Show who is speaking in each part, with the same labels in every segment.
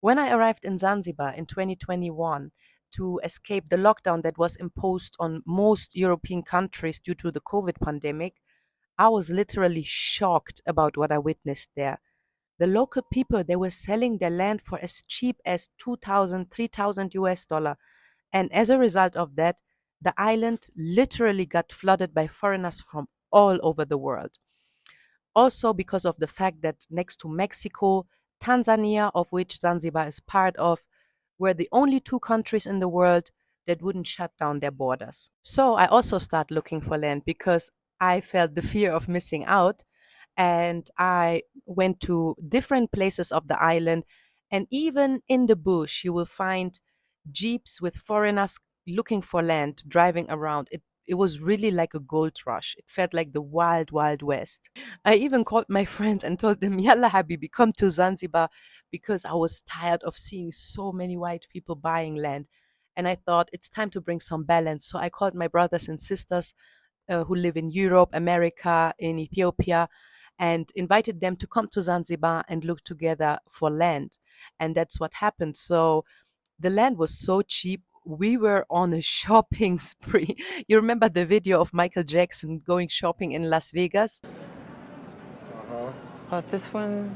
Speaker 1: When I arrived in Zanzibar in 2021 to escape the lockdown that was imposed on most European countries due to the COVID pandemic, I was literally shocked about what I witnessed there. The local people, they were selling their land for as cheap as 2,000, 3,000 US dollar. And as a result of that, the island literally got flooded by foreigners from all over the world. Also, because of the fact that next to Mexico, Tanzania, of which Zanzibar is part of, were the only two countries in the world that wouldn't shut down their borders. So I also started looking for land because I felt the fear of missing out. And I went to different places of the island. And even in the bush, you will find jeeps with foreigners looking for land, driving around. It was really like a gold rush. It felt like the wild, wild west. I even called my friends and told them, Yalla Habibi, come to Zanzibar because I was tired of seeing so many white people buying land. And I thought it's time to bring some balance. So I called my brothers and sisters who live in Europe, America, in Ethiopia, and invited them to come to Zanzibar and look together for land. And that's what happened. So the land was so cheap. We were on a shopping spree. You remember the video of Michael Jackson going shopping in Las Vegas?
Speaker 2: Uh-huh.
Speaker 3: Bought this one,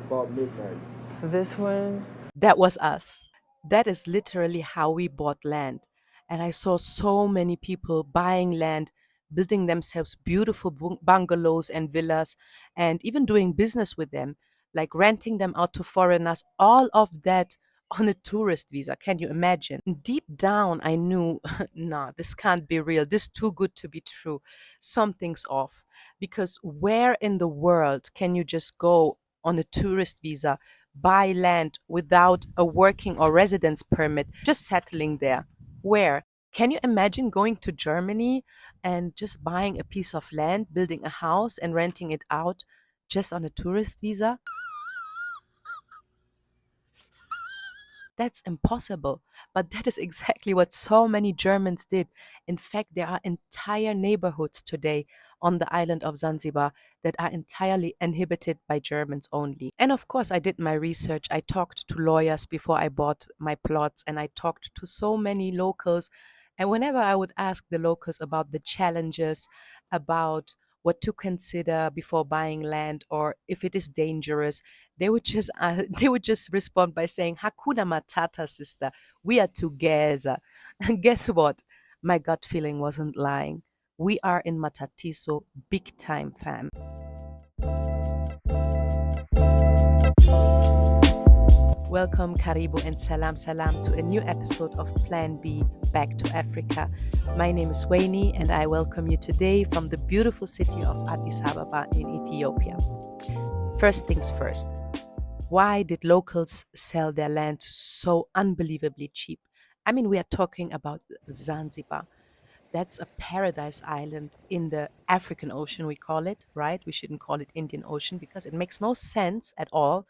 Speaker 2: About midnight.
Speaker 3: this one.
Speaker 1: That was us. That is literally how we bought land. And I saw so many people buying land, building themselves beautiful bungalows and villas, and even doing business with them, like renting them out to foreigners, all of that on a tourist visa. Can you imagine? Deep down, I knew, nah, this can't be real. This too good to be true. Something's off. Because where in the world can you just go on a tourist visa, buy land without a working or residence permit, just settling there? Where? Can you imagine going to Germany and just buying a piece of land, building a house, and renting it out just on a tourist visa? That's impossible. But that is exactly what so many Germans did. In fact, there are entire neighborhoods today on the island of Zanzibar that are entirely inhabited by Germans only. And of course, I did my research. I talked to lawyers before I bought my plots, and I talked to so many locals. And whenever I would ask the locals about the challenges, about what to consider before buying land or if it is dangerous, they would just they would just respond by saying Hakuna Matata, sister, we are together. And guess what, my gut feeling wasn't lying. We are in Matatiso big time, fam. Welcome, Karibu, and Salam Salam to a new episode of Plan B Back to Africa. My name is Waini, and I welcome you today from the beautiful city of Addis Ababa in Ethiopia. First things first, why did locals sell their land so unbelievably cheap? I mean, we are talking about Zanzibar. That's a paradise island in the African Ocean, we call it, right? We shouldn't call it Indian Ocean because it makes no sense at all.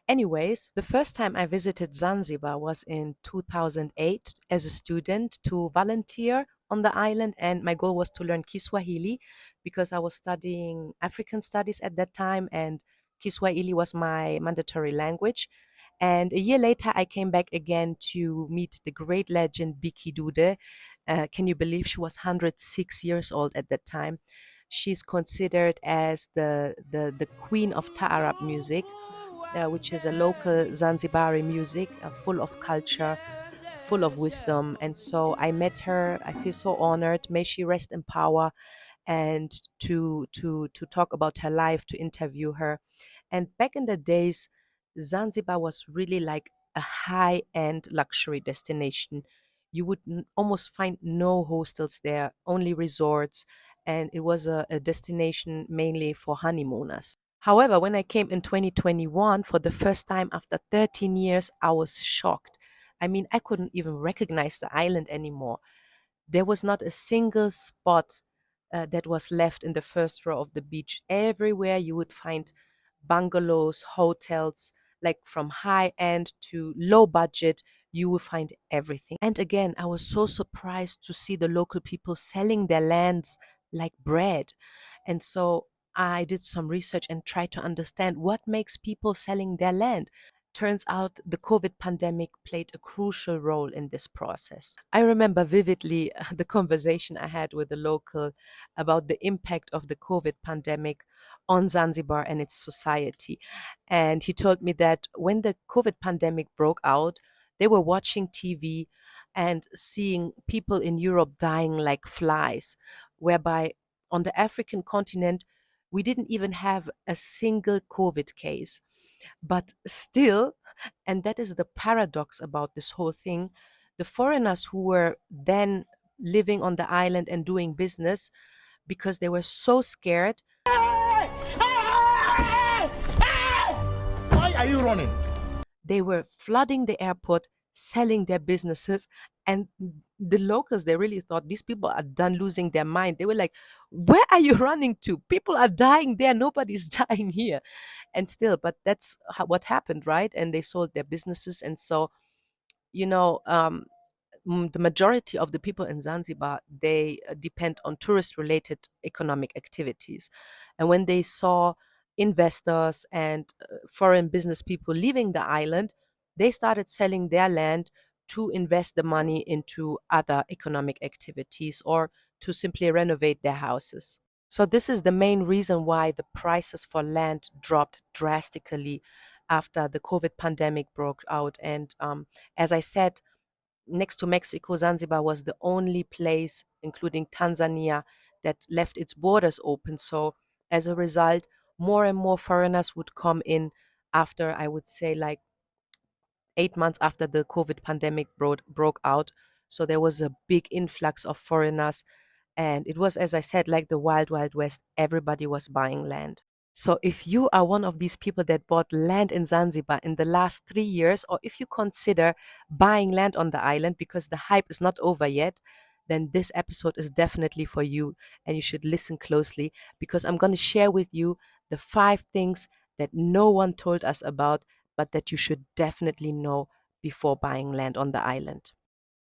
Speaker 1: Anyways, the first time I visited Zanzibar was in 2008 as a student to volunteer on the island, and my goal was to learn Kiswahili because I was studying African studies at that time, and Kiswahili was my mandatory language. And a year later, I came back again to meet the great legend Biki Dude. Can you believe she was 106 years old at that time? She's considered as the queen of Taarab music, which is a local Zanzibari music, full of culture, full of wisdom. And so I met her. I feel so honored. May she rest in power. And to talk about her life, to interview her. And back in the days, Zanzibar was really like a high-end luxury destination. You would almost find no hostels there, only resorts, and it was a destination mainly for honeymooners. However, when I came in 2021 for the first time after 13 years, I was shocked. I mean, I couldn't even recognize the island anymore. There was not a single spot that was left in the first row of the beach. Everywhere you would find bungalows, hotels, like from high end to low budget, you will find everything. And again, I was so surprised to see the local people selling their lands like bread. And so I did some research and tried to understand what makes people selling their land. Turns out the COVID pandemic played a crucial role in this process. I remember vividly the conversation I had with a local about the impact of the COVID pandemic on Zanzibar and its society. And he told me that when the COVID pandemic broke out, they were watching TV and seeing people in Europe dying like flies, whereby on the African continent, we didn't even have a single COVID case. But still, and that is the paradox about this whole thing, the foreigners who were then living on the island and doing business because they were so scared.
Speaker 4: Why are you running?
Speaker 1: They were flooding the airport, selling their businesses, and the locals, they really thought these people are done losing their mind. They were like, where are you running to? People are dying there, nobody's dying here. And still, but that's what happened, right? And they sold their businesses. And so, you know, the majority of the people in Zanzibar, they depend on tourist related economic activities. And when they saw investors and foreign business people leaving the island, they started selling their land to invest the money into other economic activities or to simply renovate their houses. So this is the main reason why the prices for land dropped drastically after the COVID pandemic broke out. And as I said, next to Mexico, Zanzibar was the only place, including Tanzania, that left its borders open. So as a result, more and more foreigners would come in after, I would say, like 8 months after the COVID pandemic broke out. So there was a big influx of foreigners. And it was, as I said, like the wild, wild west. Everybody was buying land. So if you are one of these people that bought land in Zanzibar in the last 3 years, or if you consider buying land on the island because the hype is not over yet, then this episode is definitely for you and you should listen closely because I'm going to share with you the 5 things that no one told us about, but that you should definitely know before buying land on the island.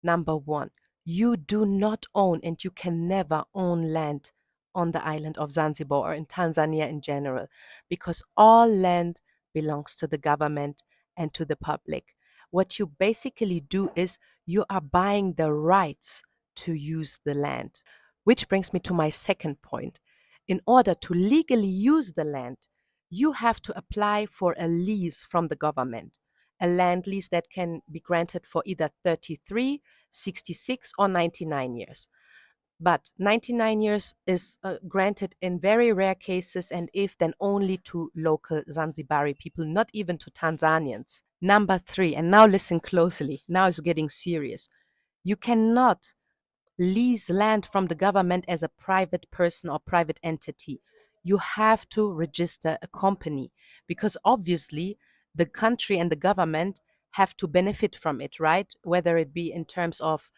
Speaker 1: Number one, you do not own and you can never own land on the island of Zanzibar or in Tanzania in general, because all land belongs to the government and to the public. What you basically do is you are buying the rights to use the land. Which brings me to my second point. In order to legally use the land, you have to apply for a lease from the government, a land lease that can be granted for either 33, 66, or 99 years. But 99 years is granted in very rare cases, and if then only to local Zanzibari people, not even to Tanzanians. Number three, and now listen closely, now it's getting serious. You cannot lease land from the government as a private person or private entity. You have to register a company because obviously the country and the government have to benefit from it, right? Whether it be in terms of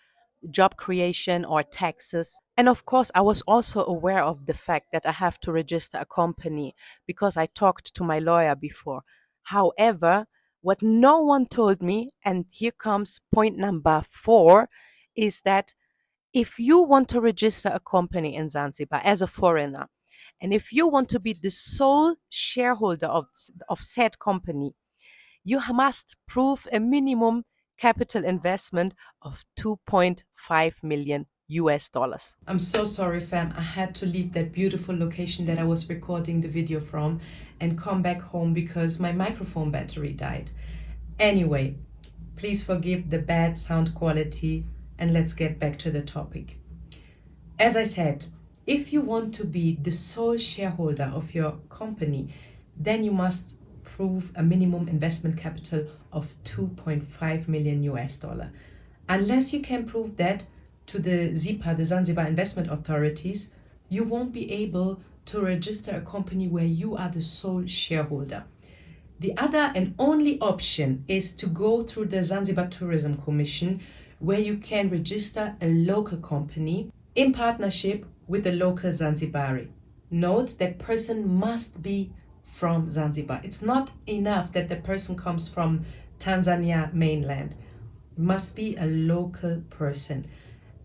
Speaker 1: job creation or taxes. And of course, I was also aware of the fact that I have to register a company because I talked to my lawyer before. However, what no one told me, and here comes point number 4, is that if you want to register a company in Zanzibar as a foreigner, and if you want to be the sole shareholder of said company, you must prove a minimum capital investment of 2.5 million US dollars. I'm so sorry, fam. I had to leave that beautiful location that I was recording the video from and come back home because my microphone battery died. Anyway, please forgive the bad sound quality and let's get back to the topic. As I said, if you want to be the sole shareholder of your company, then you must prove a minimum investment capital of 2.5 million US dollar. Unless you can prove that to the ZIPA, the Zanzibar Investment Authorities, you won't be able to register a company where you are the sole shareholder. The other and only option is to go through the Zanzibar Tourism Commission, where you can register a local company in partnership with the local Zanzibari. Note that person must be from Zanzibar. It's not enough that the person comes from Tanzania mainland. It must be a local person.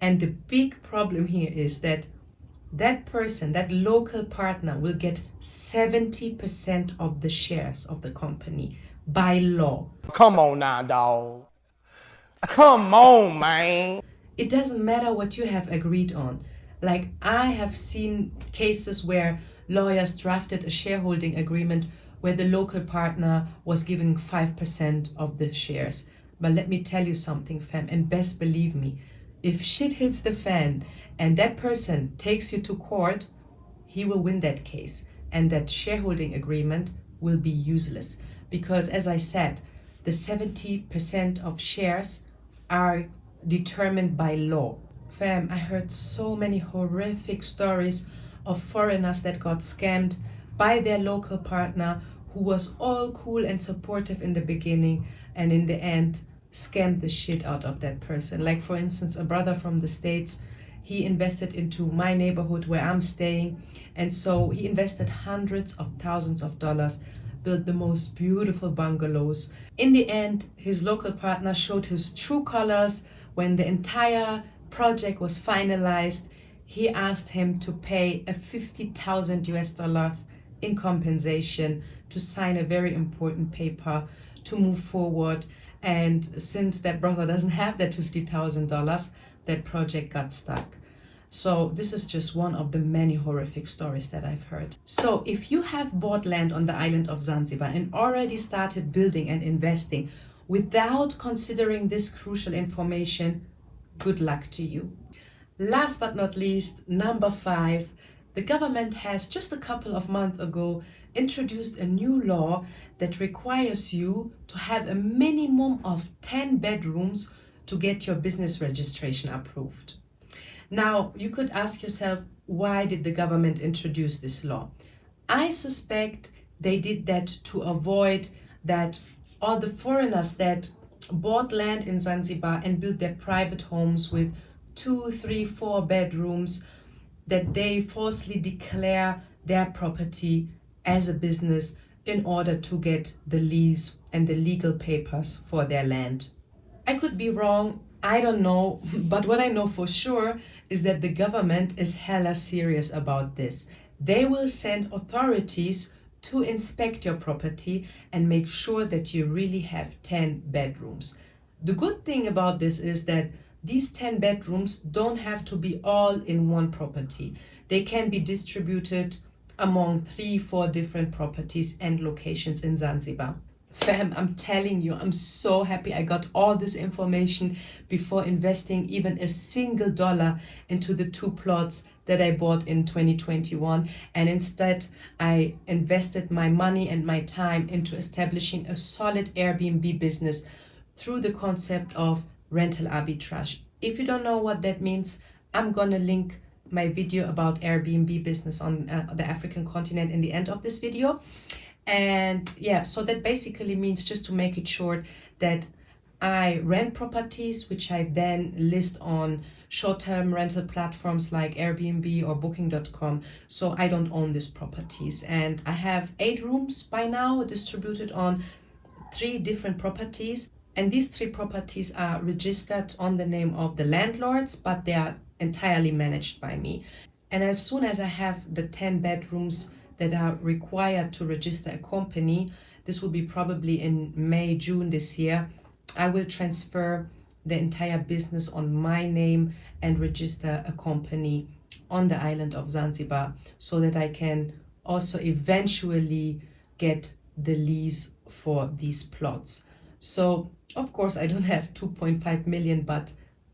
Speaker 1: And the big problem here is that that person, that local partner, will get 70% of the shares of the company, by law.
Speaker 4: Come on now, dog. Come on, man.
Speaker 1: It doesn't matter what you have agreed on. Like, I have seen cases where lawyers drafted a shareholding agreement where the local partner was giving 5% of the shares. But let me tell you something, fam, and best believe me, if shit hits the fan and that person takes you to court, he will win that case, and that shareholding agreement will be useless. Because, as I said, the 70% of shares are determined by law. Fam, I heard so many horrific stories of foreigners that got scammed by their local partner who was all cool and supportive in the beginning, and in the end scammed the shit out of that person. Like, for instance, a brother from the States, he invested into my neighborhood where I'm staying, and so he invested hundreds of thousands of dollars, built the most beautiful bungalows. In the end, his local partner showed his true colors. When the entire project was finalized, he asked him to pay a 50,000 US dollars in compensation to sign a very important paper to move forward. And since that brother doesn't have that $50,000, that project got stuck. So this is just one of the many horrific stories that I've heard. So if you have bought land on the island of Zanzibar and already started building and investing without considering this crucial information, good luck to you. Last but not least, number 5, the government has just a couple of months ago introduced a new law that requires you to have a minimum of 10 bedrooms to get your business registration approved. Now, you could ask yourself, why did the government introduce this law? I suspect they did that to avoid that all the foreigners that bought land in Zanzibar and built their private homes with 2, 3, 4 bedrooms, that they falsely declare their property as a business in order to get the lease and the legal papers for their land. I could be wrong, I don't know, but what I know for sure is that the government is hella serious about this. They will send authorities to inspect your property and make sure that you really have 10 bedrooms. The good thing about this is that these 10 bedrooms don't have to be all in one property. They can be distributed among 3, 4 different properties and locations in Zanzibar. Fam, I'm telling you, I'm so happy I got all this information before investing even a single dollar into the 2 plots that I bought in 2021. And instead, I invested my money and my time into establishing a solid Airbnb business through the concept of rental arbitrage. If you don't know what that means, I'm gonna link my video about Airbnb business on the African continent in the end of this video. And yeah, so that basically means, just to make it short, that I rent properties which I then list on short-term rental platforms like Airbnb or booking.com. So I don't own these properties, and I have 8 rooms by now distributed on 3 different properties, and these 3 properties are registered on the name of the landlords, but they are entirely managed by me. And as soon as I have the 10 bedrooms that are required to register a company, this will be probably in May, June this year, I will transfer the entire business on my name and register a company on the island of Zanzibar, so that I can also eventually get the lease for these plots. So of course I don't have 2.5 million, but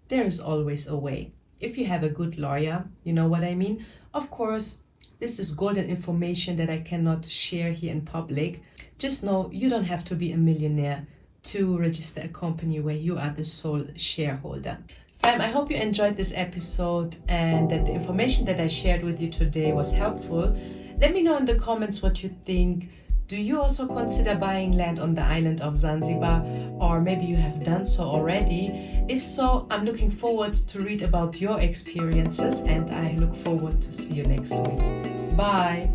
Speaker 1: there is always a way. If you have a good lawyer, you know what I mean. Of course, this is golden information that I cannot share here in public. Just know you don't have to be a millionaire to register a company where you are the sole shareholder. I hope you enjoyed this episode and that the information that I shared with you today was helpful. Let me know in the comments what you think. Do you also consider buying land on the island of Zanzibar, or maybe you have done so already? If so, I'm looking forward to read about your experiences, and I look forward to see you next week. Bye!